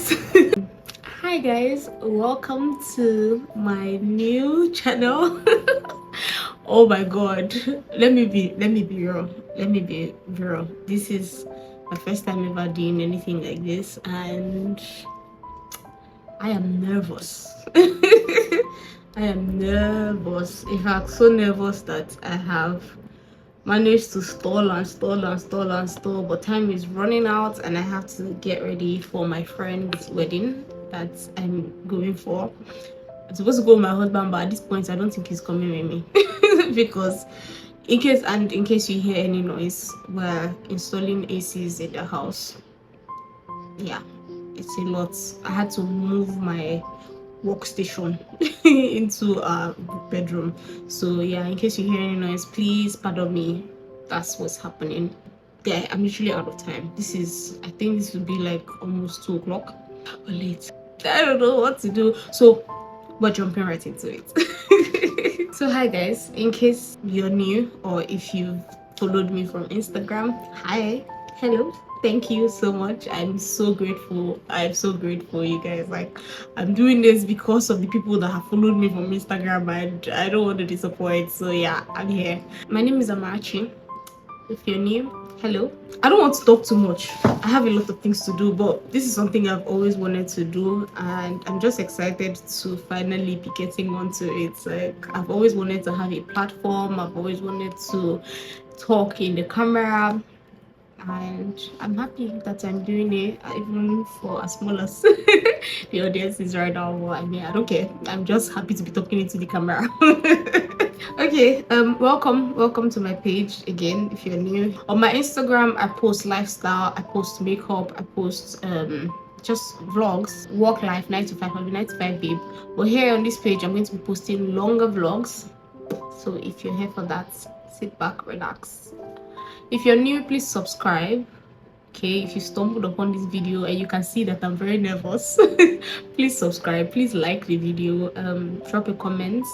guys. Hi guys, welcome to my new channel. Oh my god, let me be real. This is my first time ever doing anything like this, and I am nervous. I am nervous. In fact, so nervous that I have managed to stall, but time is running out and I have to get ready for my friend's wedding that I'm going for. I'm supposed to go with my husband, but at this point I don't think he's coming with me. Because in case you hear any noise, we're installing ACs in the house. Yeah, it's a lot. I had to move my workstation into a bedroom, so yeah, in case you hear any noise, please pardon me. That's what's happening. Yeah, I'm literally out of time. I think this will be like almost 2 o'clock or late. I don't know what to do, so we're jumping right into it. So hi guys, in case you're new or if you've followed me from Instagram, hi, hello, thank you so much. I'm so grateful, you guys. Like, I'm doing this because of the people that have followed me from Instagram, and I don't want to disappoint. So yeah, I'm here. My name is Amarachi. If you're new, hello. I don't want to talk too much. I have a lot of things to do, but this is something I've always wanted to do, and I'm just excited to finally be getting onto it. Like, I've always wanted to have a platform. I've always wanted to talk in the camera, and I'm happy that I'm doing it, even for as small as the audience is right now. Well, I mean, I don't care. I'm just happy to be talking into the camera. Okay, welcome to my page again. If you're new, on my Instagram I post lifestyle, I post makeup, I post just vlogs, work life, 9 to 5. I'm a 9 to 5 babe. But here on this page I'm going to be posting longer vlogs, so if you're here for that, sit back, relax. If you're new, please subscribe. Okay, if you stumbled upon this video and you can see that I'm very nervous, please subscribe, please like the video, drop a comment.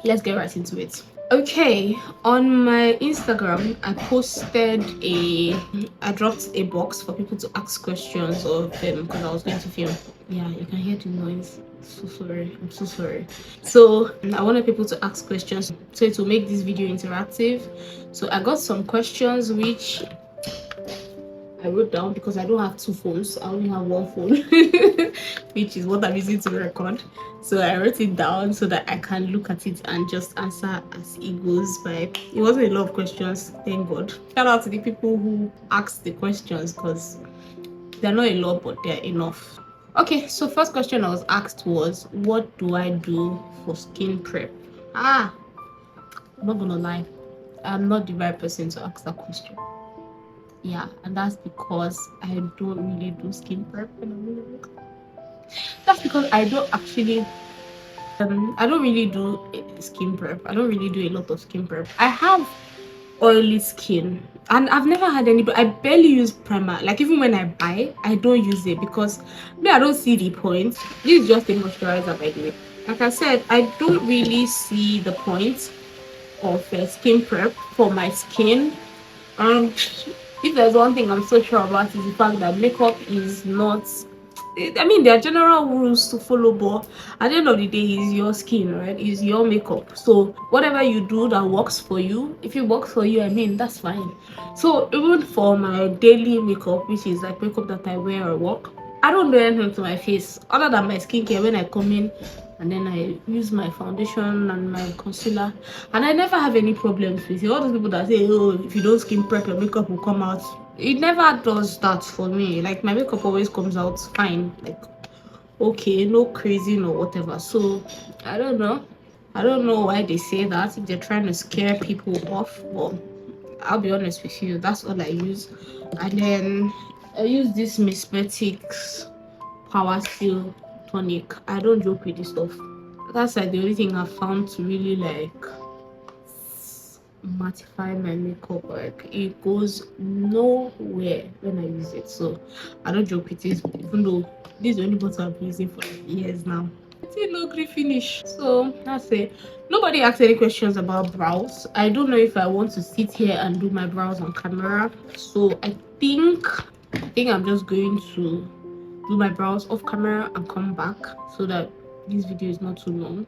Let's get right into it. Okay, on my Instagram I dropped a box for people to ask questions of them, because I was going to film. Yeah, you can hear the noise. So sorry, I'm so sorry. So I wanted people to ask questions, so it will make this video interactive. So I got some questions which I wrote down, because I don't have 2 phones, I only have 1 phone, which is what I'm using to record. So I wrote it down so that I can look at it and just answer as it goes by. It wasn't a lot of questions, thank God. Shout out to the people who asked the questions, because they're not a lot, but they're enough. Okay, so first question I was asked was, what do I do for skin prep? I'm not gonna lie, I'm not the right person to ask that question. Yeah, and that's because I don't really do skin prep when I'm in work. That's because I don't actually I don't really do skin prep. I don't really do a lot of skin prep. I have oily skin, and I've never had any, but I barely use primer. Like, even when I buy, I don't use it, because I don't see the point. This is just a moisturizer, by the way. Like I said, I don't really see the point of skin prep for my skin. And if there's one thing I'm so sure about, is the fact that makeup is not, I mean, there are general rules to follow, but at the end of the day, it's your skin, right? It's your makeup. So whatever you do that works for you, if it works for you, I mean, that's fine. So even for my daily makeup, which is like makeup that I wear at work, I don't do anything to my face other than my skincare when I come in, and then I use my foundation and my concealer, and I never have any problems with it. All those people that say, oh, if you don't skin prep, your makeup will come out, it never does that for me. Like, my makeup always comes out fine, like okay, no crazy, no whatever. So I don't know why they say that, if they're trying to scare people off. But I'll be honest with you, that's all I use. And then I use this Mismetics Power Seal Tonic. I don't joke with this stuff. That's like the only thing I found to really like mattify my makeup. Like, it goes nowhere when I use it, so I don't joke with it, even though this is the only bottle I've been using for years now. It's a no green finish. So that's it. Nobody asked any questions about brows. I don't know if I want to sit here and do my brows on camera, so I think I'm just going to do my brows off camera and come back so that this video is not too long,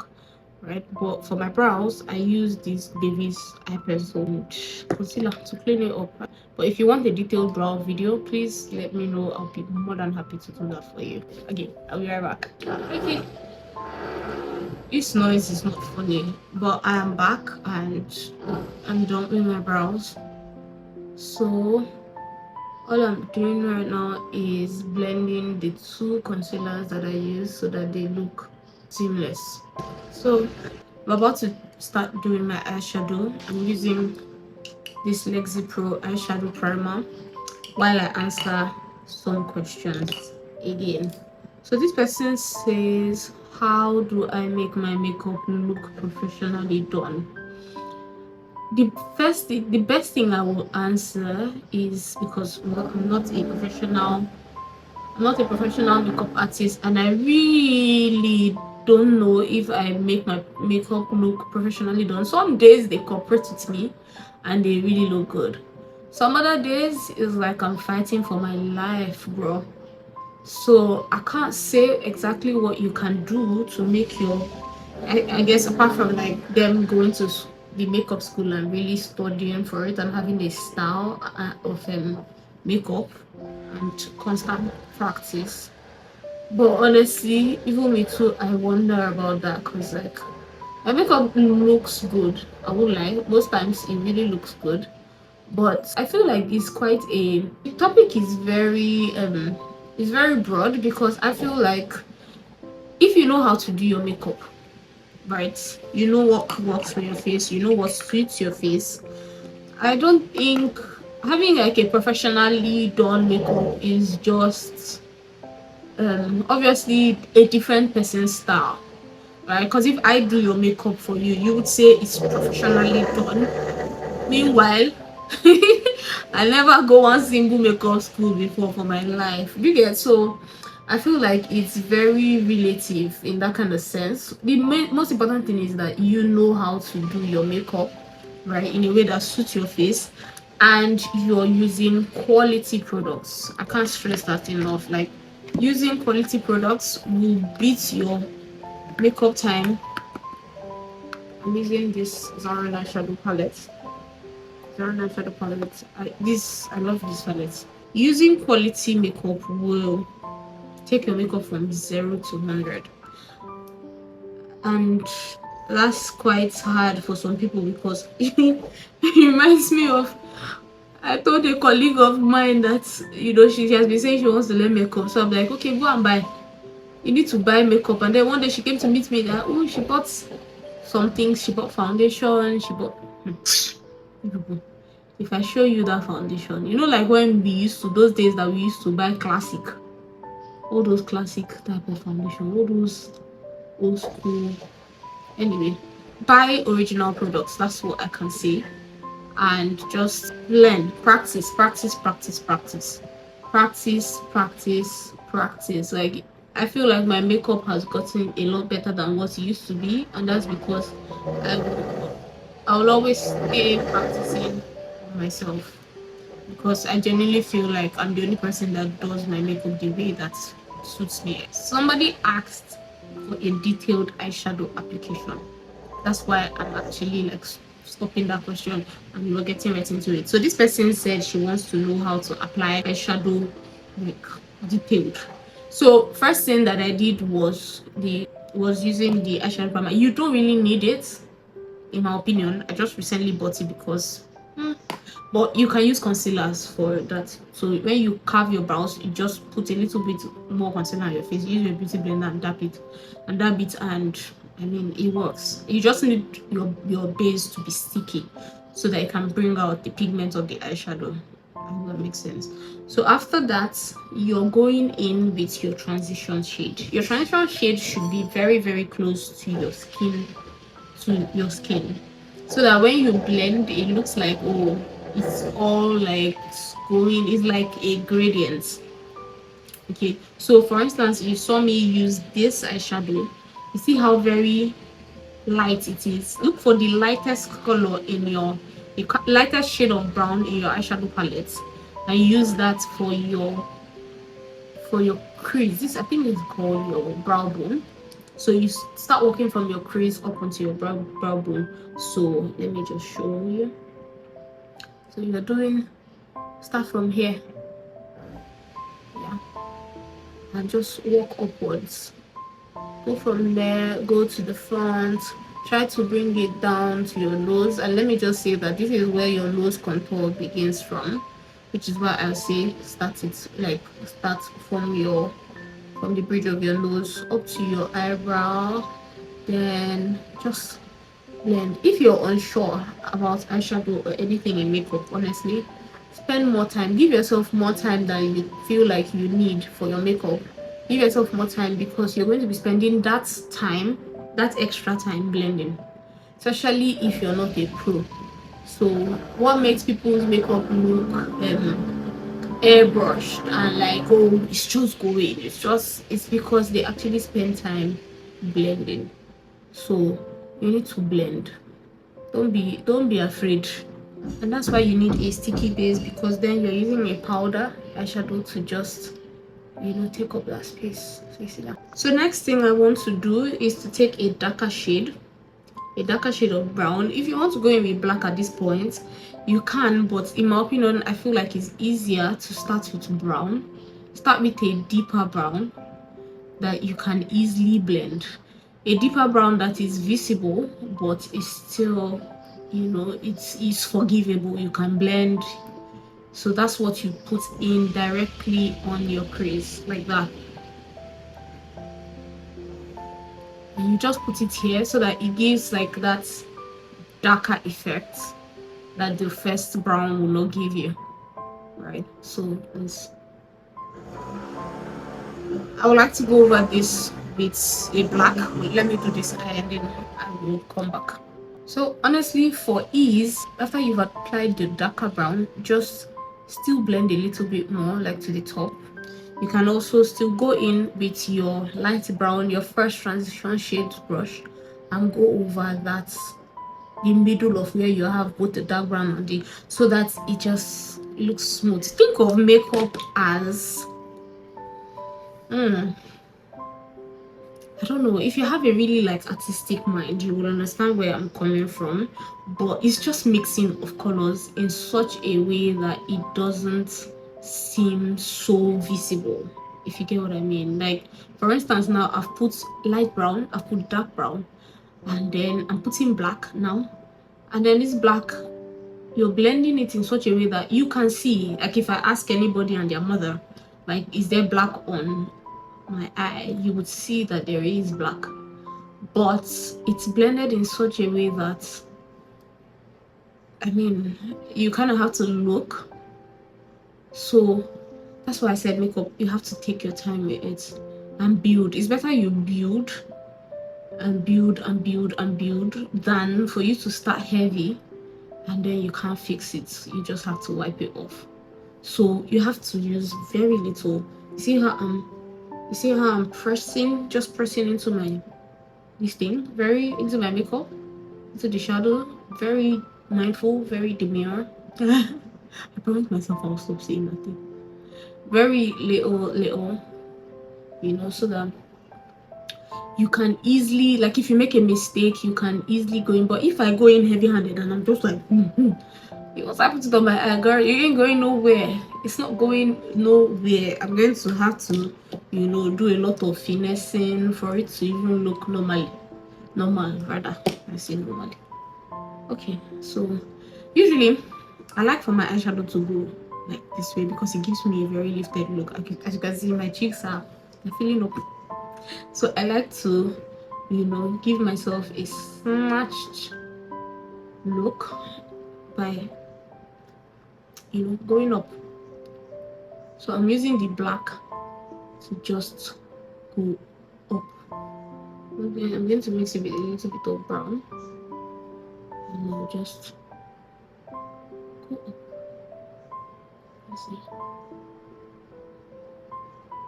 right? But for my brows, I use this Davis eye pencil and concealer to clean it up. But if you want a detailed brow video, please let me know. I'll be more than happy to do that for you. Okay, I'll be right back. Okay, this noise is not funny, but I am back and I'm done with my brows. So all I'm doing right now is blending the two concealers that I use so that they look seamless. So I'm about to start doing my eyeshadow. I'm using this Lexi Pro eyeshadow primer while I answer some questions again. So this person says, how do I make my makeup look professionally done? The best thing I will answer is, because I'm not a professional makeup artist, and I really don't know if I make my makeup look professionally done. Some days they cooperate with me and they really look good. Some other days it's like I'm fighting for my life, bro. So I can't say exactly what you can do to make your, I guess apart from like them going to the makeup school and really studying for it and having a style of makeup and constant practice. But honestly, even me too, I wonder about that, because like my makeup looks good. I won't lie, most times it really looks good, but I feel like it's quite the topic is very broad, because I feel like if you know how to do your makeup right, you know what works for your face, you know what suits your face. I don't think having like a professionally done makeup is just obviously a different person's style, right? Because if I do your makeup for you, you would say it's professionally done. Meanwhile, I never go one single makeup school before for my life. You get? So I feel like it's very relative in that kind of sense. The most important thing is that you know how to do your makeup, right, in a way that suits your face, and you're using quality products. I can't stress that enough. Like, using quality products will beat your makeup time. I'm using this Zara eyeshadow palette. I love this palette. Using quality makeup will take your makeup from 0 to 100, and that's quite hard for some people, because it reminds me of, I told a colleague of mine that she has been saying she wants to learn makeup, so I'm like, okay, go and buy. You need to buy makeup. And then one day she came to meet me that, oh, she bought some things. She bought foundation, she bought if I show you that foundation, like when we used to, those days that we used to buy classic, all those classic type of foundation, all those old school. Anyway, buy original products, that's what I can say, and just learn, practice. Like, I feel like my makeup has gotten a lot better than what it used to be, and that's because I will always stay practicing myself, because I genuinely feel like I'm the only person that does my makeup the way that suits me. Somebody asked for a detailed eyeshadow application. That's why I'm actually like stopping that question and we're getting right into it. So this person said she wants to know how to apply eyeshadow like detailed. So first thing that I did was using the eyeshadow primer. You don't really need it, in my opinion. I just recently bought it because but you can use concealers for that. So when you carve your brows, you just put a little bit more concealer on your face, use your beauty blender and dab it, and I mean, it works. You just need your base to be sticky so that it can bring out the pigment of the eyeshadow. I hope that makes sense. So after that, you're going in with your transition shade. Your transition shade should be very, very close to your skin, so that when you blend, it looks like, oh, it's all like going, it's like a gradient. Okay, so for instance, you saw me use this eyeshadow. You see how very light it is. Look for the lightest color in your lightest shade of brown in your eyeshadow palette, and use that for for your crease. This, I think, is called your brow bone. So you start working from your crease up onto your brow bone. So let me just show you. So you're doing, start from here, yeah, and just walk upwards. Go from there, go to the front, try to bring it down to your nose. And let me just say that this is where your nose contour begins from, which is why I say start from the bridge of your nose up to your eyebrow, then just blend. If you're unsure about eyeshadow or anything in makeup, honestly, spend more time. Give yourself more time than you feel like you need for your makeup. Give yourself more time, because you're going to be spending that extra time blending, especially if you're not a pro. So what makes people's makeup look airbrushed and like, oh, it's just going, it's because they actually spend time blending. So you need to blend. Don't be afraid. And that's why you need a sticky base, because then you're using a powder eyeshadow to just, you know, take up that space. So you see that. So next thing I want to do is to take a darker shade of brown. If you want to go in with black at this point, you can, but in my opinion, I feel like it's easier to start with brown. Start with a deeper brown that you can easily blend. A deeper brown that is visible, but is still, you know, it's forgivable. You can blend. So that's what you put in directly on your crease, like that. And you just put it here so that it gives like that darker effect that the first brown will not give you, right? So I would like to go over this with a black. Let me do this and then I will come back. So honestly, for ease, after you've applied the darker brown, just still blend a little bit more, like to the top. You can also still go in with your light brown, your first transition shade brush, and go over that, the middle of where you have both the dark brown and the, so that it just looks smooth. Think of makeup as I don't know, if you have a really like artistic mind, you will understand where I'm coming from, but it's just mixing of colors in such a way that it doesn't seem so visible, if you get what I mean. Like, for instance, now I've put light brown, I've put dark brown, and then I'm putting black now, and then this black, you're blending it in such a way that you can see, like if I ask anybody and their mother, like, is there black on my eye, you would see that there is black, but it's blended in such a way that, I mean, you kind of have to look. So that's why I said makeup, you have to take your time with it and build. It's better you build and build and build and build than for you to start heavy and then you can't fix it. You just have to wipe it off. So you have to use very little. You see how I'm pressing, just pressing into my into my makeup, into the shadow, very mindful, very demure. I promised myself I'll stop saying that thing. Very little, you know, so that you can easily, like, if you make a mistake, you can easily go in. But if I go in heavy-handed and I'm just like, what's happened to my eye, girl? You ain't going nowhere. It's not going nowhere. I'm going to have to, you know, do a lot of finessing for it to even look normal, rather. I say normally. Okay, so usually I like for my eyeshadow to go like this way because it gives me a very lifted look. As you can see, my cheeks are filling up. So I like to, you know, give myself a snatched look by, you know, going up. So I'm using the black to just go up. Okay, I'm going to mix it with a little bit of brown, and I'll just go up. Let's see.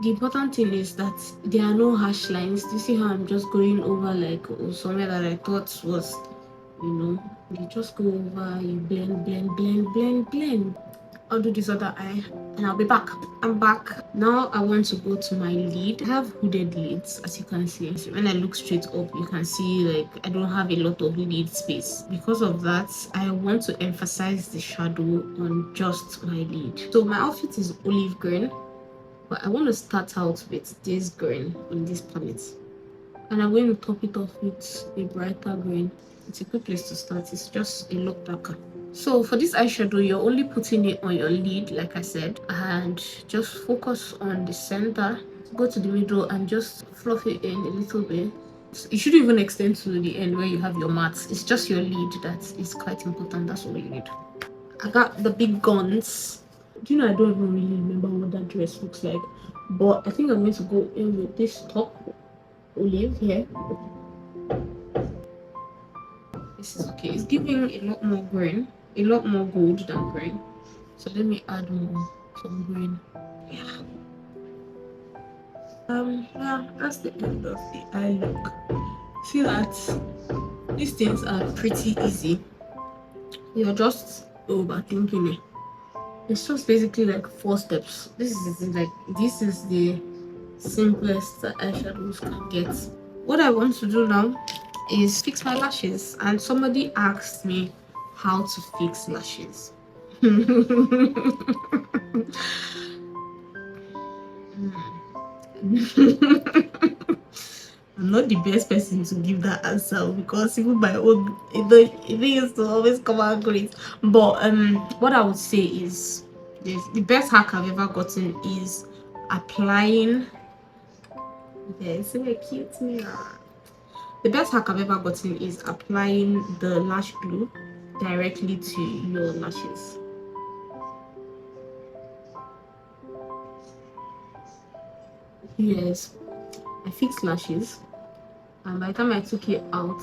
The important thing is that there are no harsh lines. Do you see how I'm just going over like somewhere that I thought was, you know, you just go over, you blend, blend, blend, blend, blend. I'll do this other eye and I'll be back. I'm back. Now I want to go to my lid. I have hooded lids, as you can see. When I look straight up, you can see like I don't have a lot of lid space. Because of that, I want to emphasize the shadow on just my lid. So my outfit is olive green, but I want to start out with this green on this palette. And I'm going to top it off with a brighter green. It's a good place to start. It's just a lot darker. So for this eyeshadow, you're only putting it on your lid, like I said, and just focus on the center. Go to the middle and just fluff it in a little bit. You shouldn't even extend to the end where you have your matte. It's just your lid that is quite important. That's all you need. I got the big guns. Do you know, I don't even really remember what that dress looks like, but I think I'm going to go in with this top olive here. This is okay. It's giving a lot more green, a lot more gold than green. So let me add some green. Yeah. Yeah, that's the end of the eye look. See that these things are pretty easy. You're just overthinking it. It's just basically like 4 steps. This is the simplest that eyeshadows can get. What I want to do now is fix my lashes, and somebody asked me how to fix lashes. I'm not the best person to give that answer because even my own it used to always come out great. But what I would say is the best hack I've ever gotten is applying. Yeah, see how cute me are. The best hack I've ever gotten is applying the lash glue directly to your lashes. Yes, I fixed lashes, and by the time I took it out,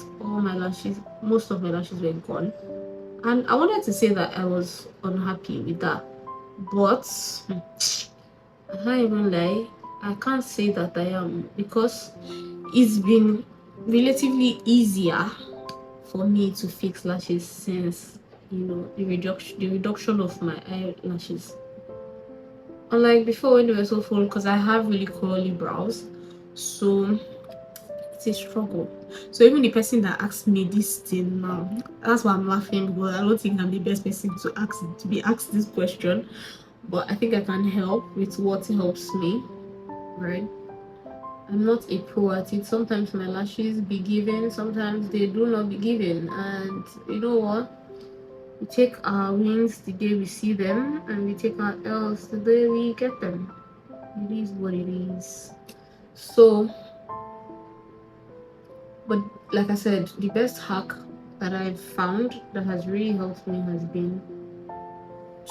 most of my lashes were gone. And I wanted to say that I was unhappy with that, but I can't even lie. I can't say that I am, because it's been relatively easier for me to fix lashes since, you know, the reduction of my eyelashes. Unlike before when they were so full, because I have really curly brows, so it's a struggle. So even the person that asked me this thing now, that's why I'm laughing, because I don't think I'm the best person to be asked this question, but I think I can help with what helps me, right? I'm not a pro at it. Sometimes my lashes be given, sometimes they do not be given, and you know what? We take our wins the day we see them, and we take our L's the day we get them. It is what it is. So, but like I said, the best hack that I've found that has really helped me has been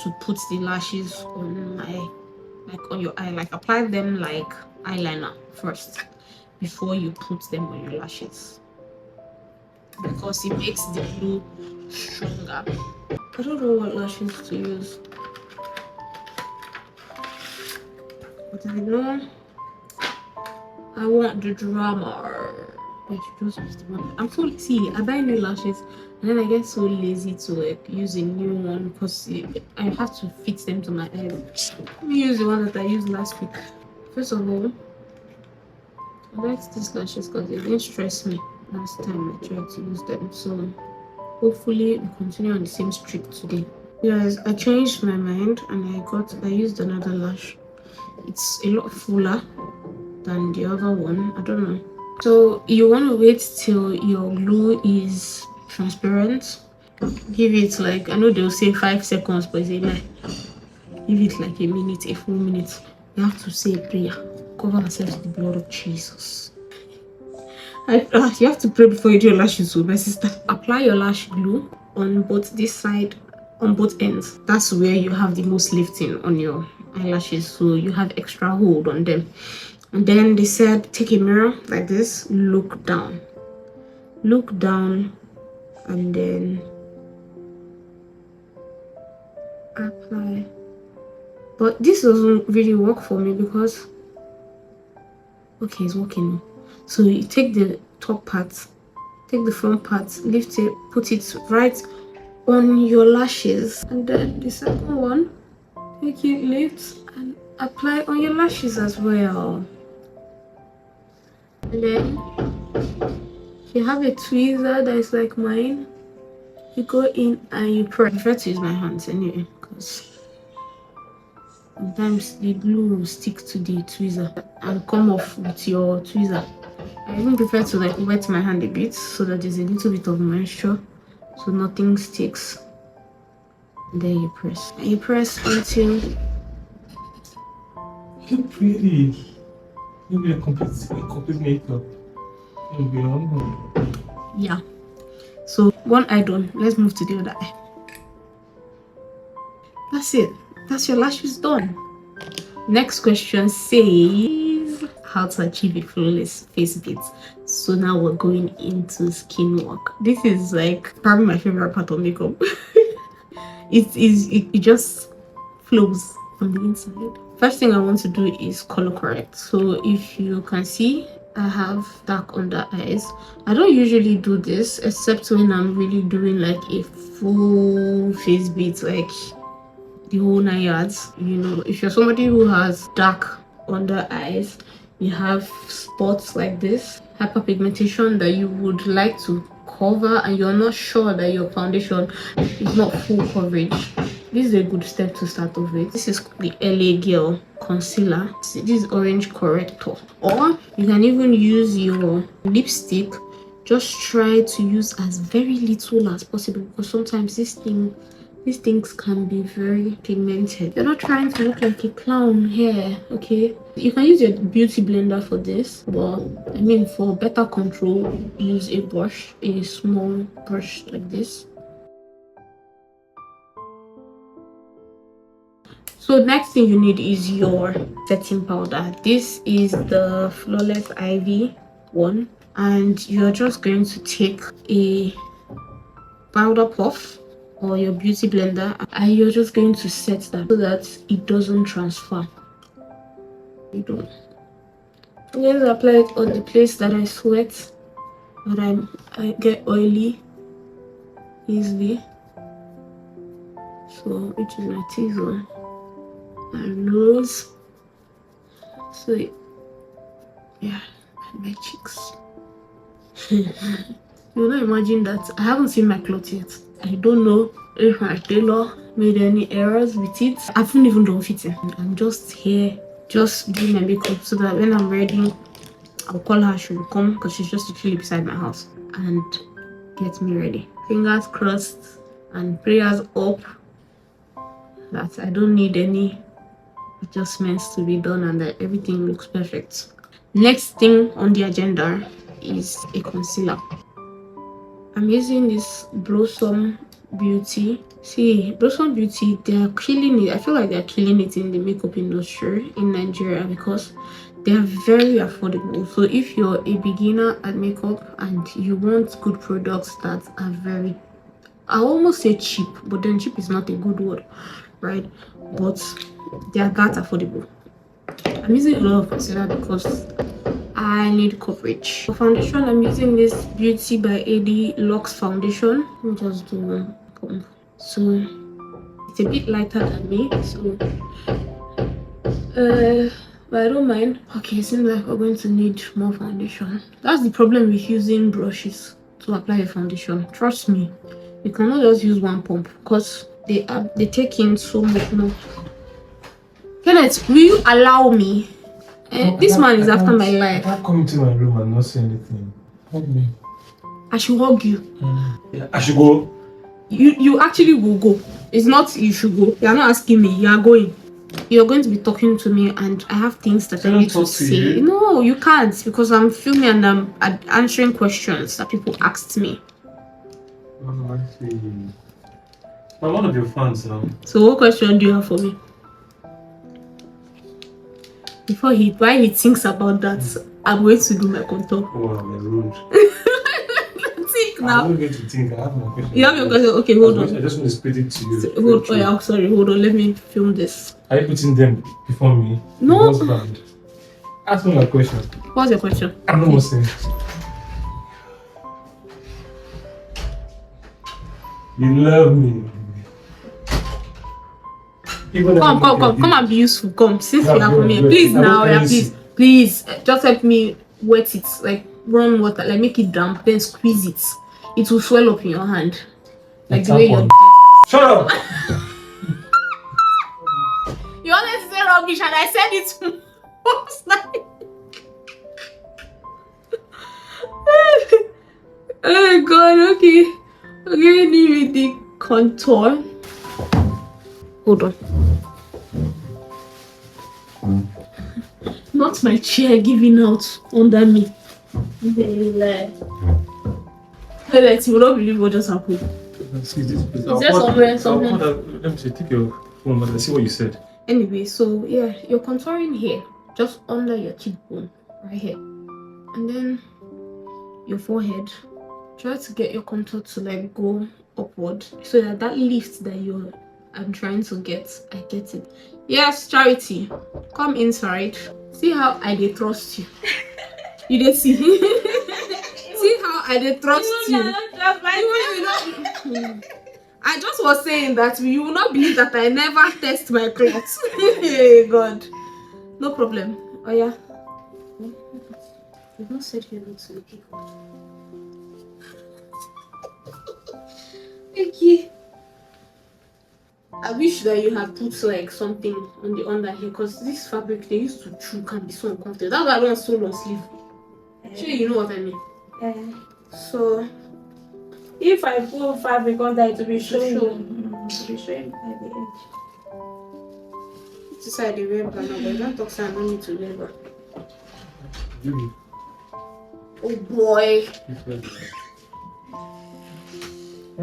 to put the lashes on on your eye, like apply them like eyeliner first before you put them on your lashes, because it makes the glue stronger. I don't know what lashes to use, but I know I want the drama. I'm so lazy. I buy new lashes and then I get so lazy to like use a new one because I have to fit them to my eye. Let me use the one that I used last week. First of all, I liked these lashes because they didn't stress me last time I tried to use them. So hopefully we continue on the same streak today. Guys, I changed my mind and I used another lash. It's a lot fuller than the other one. I don't know. So you want to wait till your glue is transparent. Give it like, I know they'll say 5 seconds, but it's a lie. Give it like a minute, a full minute. You have to say a prayer. Cover ourselves with the blood of Jesus. You have to pray before you do your lashes, so my sister. Apply your lash glue on both this side, on both ends. That's where you have the most lifting on your eyelashes, so you have extra hold on them. And then they said take a mirror like this, look down, and then apply. But this doesn't really work for me because okay, it's working. So you take the top part, take the front part, lift it, put it right on your lashes, and then the second one make it lift and apply on your lashes as well. And then if you have a tweezer that is like mine, you go in and you press. I prefer to use my hands anyway because sometimes the glue will stick to the tweezer and come off with your tweezer. I even prefer to like wet my hand a bit so that there's a little bit of moisture so nothing sticks. And then you press. And you press until you're pretty. You'll be a complete makeup. You'll be on. Yeah. So one eye done. Let's move to the other eye. That's it. That's your lashes done. Next question says how to achieve a flawless face beat. So now we're going into skin work. This is like probably my favorite part of makeup. it just flows on the inside. First thing I want to do is color correct. So if you can see, I have dark under eyes. I don't usually do this except when I'm really doing like a full face beat, like the whole 9 yards. You know, if you're somebody who has dark under eyes, you have spots like this, hyperpigmentation that you would like to cover and you're not sure that your foundation is not full coverage, this is a good step to start off with. This is the LA Girl concealer. This is orange corrector, or you can even use your lipstick. Just try to use as very little as possible because sometimes these things can be very pigmented. You're not trying to look like a clown here, okay? You can use your beauty blender for this, but I mean for better control, use a brush, a small brush like this. So next thing you need is your setting powder. This is the Flawless Ivy one, and you're just going to take a powder puff or your beauty blender and you're just going to set that so that it doesn't transfer. You don't. I'm going to apply it on the place that I sweat, that I get oily easily. So which is my T-zone, my nose, so yeah, and my cheeks. You will not imagine that I haven't seen my clothes yet. I don't know if my tailor made any errors with it. I haven't even done fitting. I'm just here, just doing my makeup so that when I'm ready, I'll call her, she will come because she's just literally beside my house and get me ready. Fingers crossed and prayers up that I don't need any adjustments to be done and that everything looks perfect. Next thing on the agenda is a concealer. I'm using this Blossom Beauty. See, Blossom Beauty, they are killing it. I feel like they're killing it in the makeup industry in Nigeria because they are very affordable. So if you're a beginner at makeup and you want good products that are very, I almost say cheap, but then cheap is not a good word, right? But they are that affordable. I'm using a lot of concealer because I need coverage. For foundation, I'm using this Beauty by AD Luxe foundation. Let me just do one. So it's a bit lighter than me, so but I don't mind. Okay, it seems like we're going to need more foundation. That's the problem with using brushes to apply a foundation. Trust me, you cannot just use one pump because they take in so much more. Kenneth, will you allow me? This man is after my life. I can't come into my room and not say anything. Hug me. I should hug you. Yeah, I should go. You actually will go. It's not you should go. You are not asking me. You are going. You're going to be talking to me and I have things that I need to say. No, you can't because I'm filming and I'm answering questions that people asked me. Oh, I see. I'm one of your fans now. So what question do you have for me? While he thinks about that, I'm going to do my contour. Oh, I'm rude. Think now. I'm not going to think. I have my question. You have your question? Okay, hold on. I just want to split it to you. Sorry, hold on. Let me film this. Are you putting them before me? No. Ask me my question. What's your question? I'm not saying. You love me. Come and be useful. Come, since you have come here, please now, yeah, please, just help me wet it, like run water, like make it damp, then squeeze it. It will swell up in your hand, like the way you're. Shut up. You wanted to say rubbish, and I said it. Oh God, okay, with the contour. Hold on. Not my chair giving out under me. Let you will not believe what just happened. See this place. Is there somewhere? Let me see. Take your phone. Let's see what you said. Anyway, so yeah, you're contouring here, just under your cheekbone, right here, and then your forehead. Try to get your contour to like go upward, so that lift that I'm trying to get, I get it. Yes, Charity, come inside. See how I did trust you. You did see. See how I did trust you. I just was saying that you will not believe that I never test my clothes. Hey God, no problem. Oh yeah, you've not said you're not to the people. Thank you. I wish that you had put like something on the under here, because this fabric they used to chew can be so uncomfortable. That's why I don't sew long sleeve. Sure, you know what I mean. So if I put fabric under it, to be showing, to be showing at the edge. This is how they wear banana, but don't talk so I don't need to wear that. Oh boy. I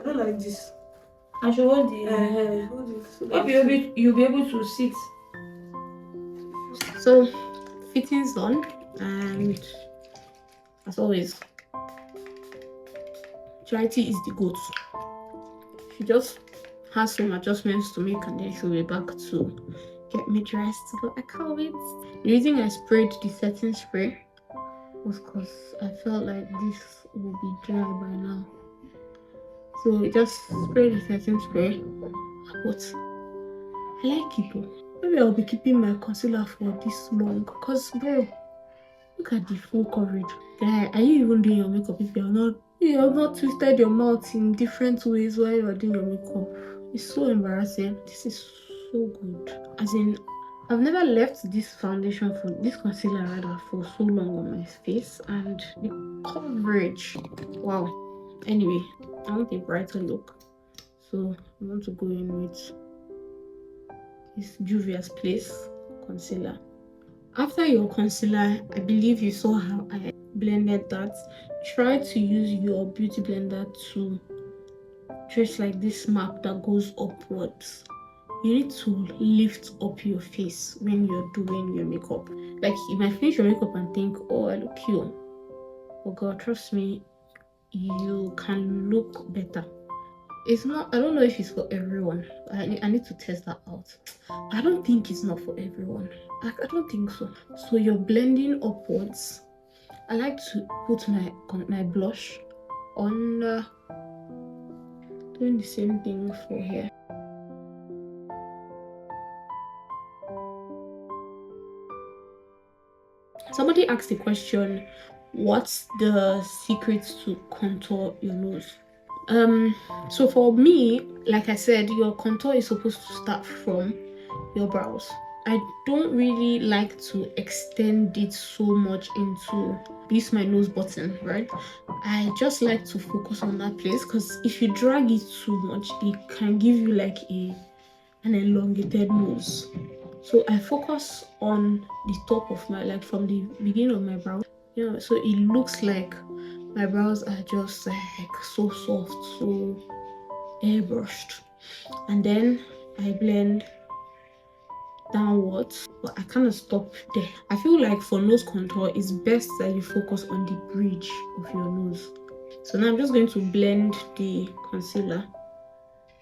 don't like this. I should hold it. Maybe you'll be able to sit. So, fitting's done, and as always, Charity is the goat. She just has some adjustments to make, and then she'll be back to get me dressed. But I can't wait. The reason I sprayed the setting spray was because I felt like this will be dry by now. So just spray the setting spray. But I like it though. Maybe I'll be keeping my concealer for this long. Cause bro, look at the full coverage. Guy, are you even doing your makeup if you have not twisted your mouth in different ways while you're doing your makeup? It's so embarrassing. This is so good. As in, I've never left this concealer rather, for so long on my face, and the coverage, wow. Anyway, I want a brighter look, so I want to go in with this Juvia's Place concealer. After your concealer, I believe you saw how I blended that. Try to use your beauty blender to trace like this mark that goes upwards. You need to lift up your face when you're doing your makeup. Like, you might finish your makeup and think, oh, I look cute. Oh God, trust me, you can look better. It's not, I don't know if it's for everyone. I need to test that out. I don't think it's not for everyone. I don't think so. So you're blending upwards. I like to put my blush on, doing the same thing for here. Somebody asked the question, what's the secret to contour your nose? So for me, like I said, your contour is supposed to start from your brows. I don't really like to extend it so much into this my nose button, right? I just like to focus on that place, because if you drag it too much, it can give you like an elongated nose. So I focus on the top of my, like from the beginning of my brow, you know, so it looks like my brows are just like so soft, so airbrushed. And then I blend downwards, but I kind of stop there. I feel like for nose contour, it's best that you focus on the bridge of your nose. So now I'm just going to blend the concealer.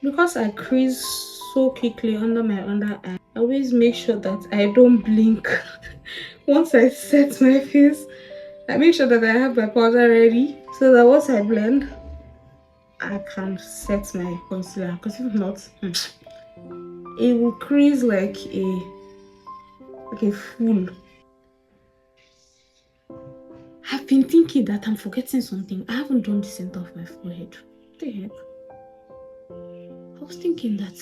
Because I crease so quickly under my under eye, I always make sure that I don't blink. Once I set my face, I make sure that I have my powder ready, so that once I blend, I can set my concealer, because if not, it will crease like a fool. I've been thinking that I'm forgetting something. I haven't done the center of my forehead. What the heck? I was thinking that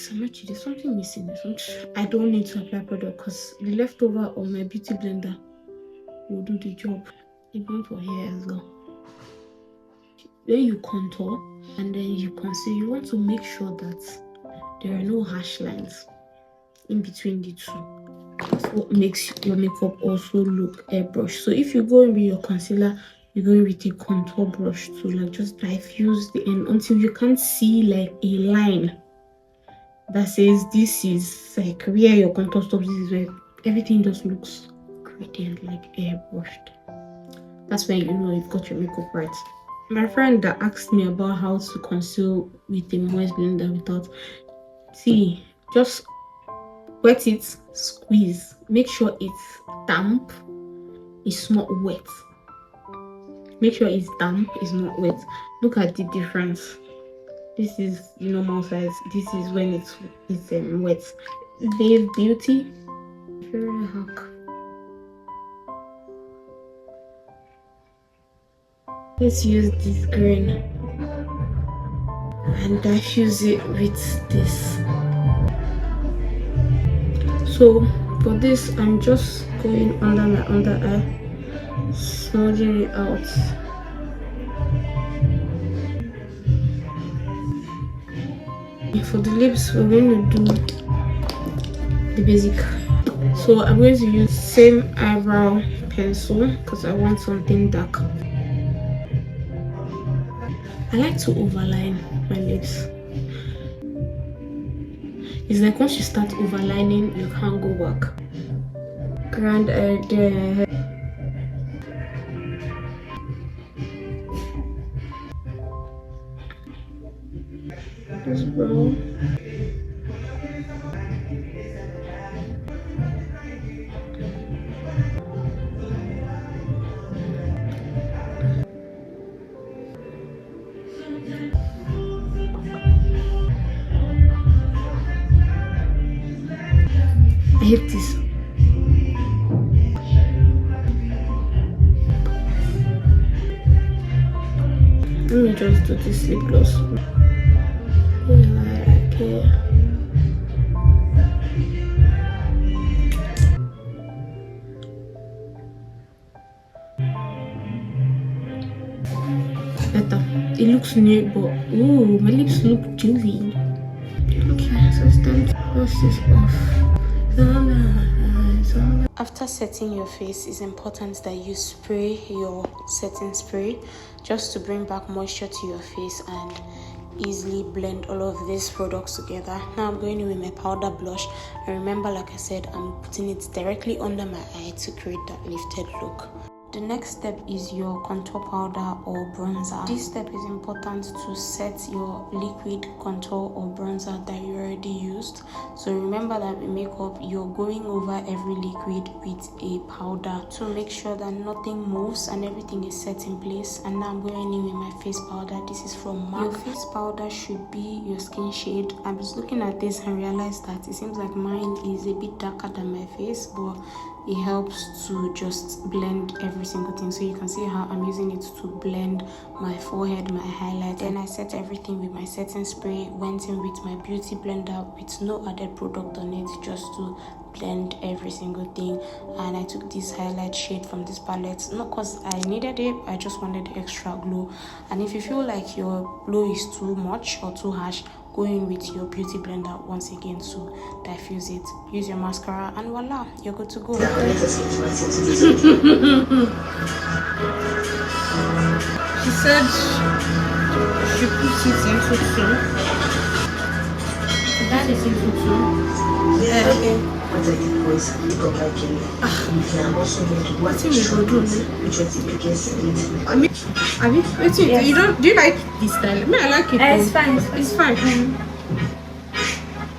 there's something missing. I don't need to apply product because the leftover on my beauty blender will do the job. Even for hair as well. When you contour and then you conceal, you want to make sure that there are no harsh lines in between the two. That's what makes your makeup also look airbrushed. So if you go in with your concealer, you go in with a contour brush to like just diffuse the end until you can't see like a line that says this is like where your contour stops, this is where everything just looks gradient, like airbrushed. That's when you know you've got your makeup right. My friend that asked me about how to conceal with a moist blender without, see, just wet it, squeeze, make sure it's damp, it's not wet. Make sure it's damp, it's not wet. Look at the difference. This is the normal size, this is when it's wet. Babe Beauty, very hack. Let's use this green and diffuse it with this. So for this, I'm just going under my under eye, smudging it out. And for the lips, we're going to do the basic. So I'm going to use same eyebrow pencil because I want something dark. I like to overline my lips. It's like once you start overlining, you can't go back. Grand idea. This brown. I hate this. Let me just do this lip gloss. Okay. Better. It looks new, but ooh, my lips look dewy. Okay, so it's time to brush this off. After setting your face, it's important that you spray your setting spray just to bring back moisture to your face and easily blend all of these products together. Now I'm going in with my powder blush, and remember, like I said, I'm putting it directly under my eye to create that lifted look. The next step is your contour powder or bronzer. This step is important to set your liquid contour or bronzer that you already used. So remember that with makeup, you're going over every liquid with a powder to make sure that nothing moves and everything is set in place. And now I'm going in with my face powder. This is from MAC. Your face powder should be your skin shade. I was looking at this and realized that it seems like mine is a bit darker than my face, but it helps to just blend every single thing. So you can see how I'm using it to blend my forehead, my highlight. Then I set everything with my setting spray, went in with my beauty blender with no added product on it, just to blend every single thing. And I took this highlight shade from this palette, not because I needed it, I just wanted the extra glow. And if you feel like your glow is too much or too harsh, go in with your beauty blender once again to diffuse it. Use your mascara and voila, you're good to go. She said she puts it into two. That is into two. Yeah. Okay. What I mean, yes. Do you like this style? I mean, I like it. It's fine. It's fine.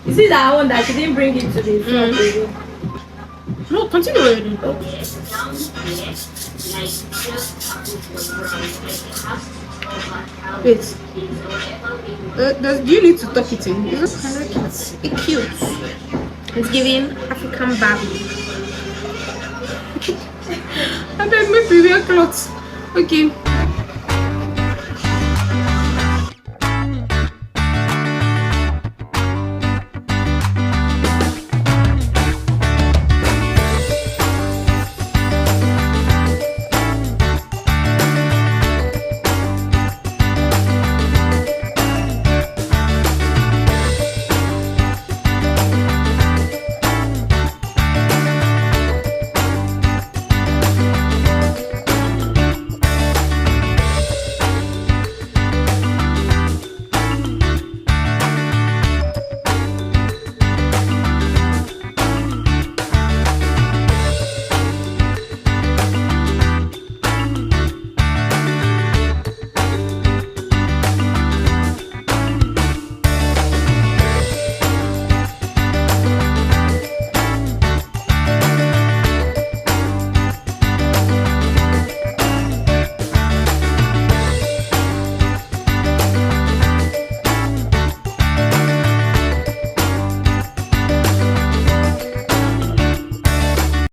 You see that one that she didn't bring it to the front. No, continue what you're doing. Okay. Wait. Do you need to tuck it in? I like it. It's cute. It's giving African Barbie. And then maybe wear clothes. Okay.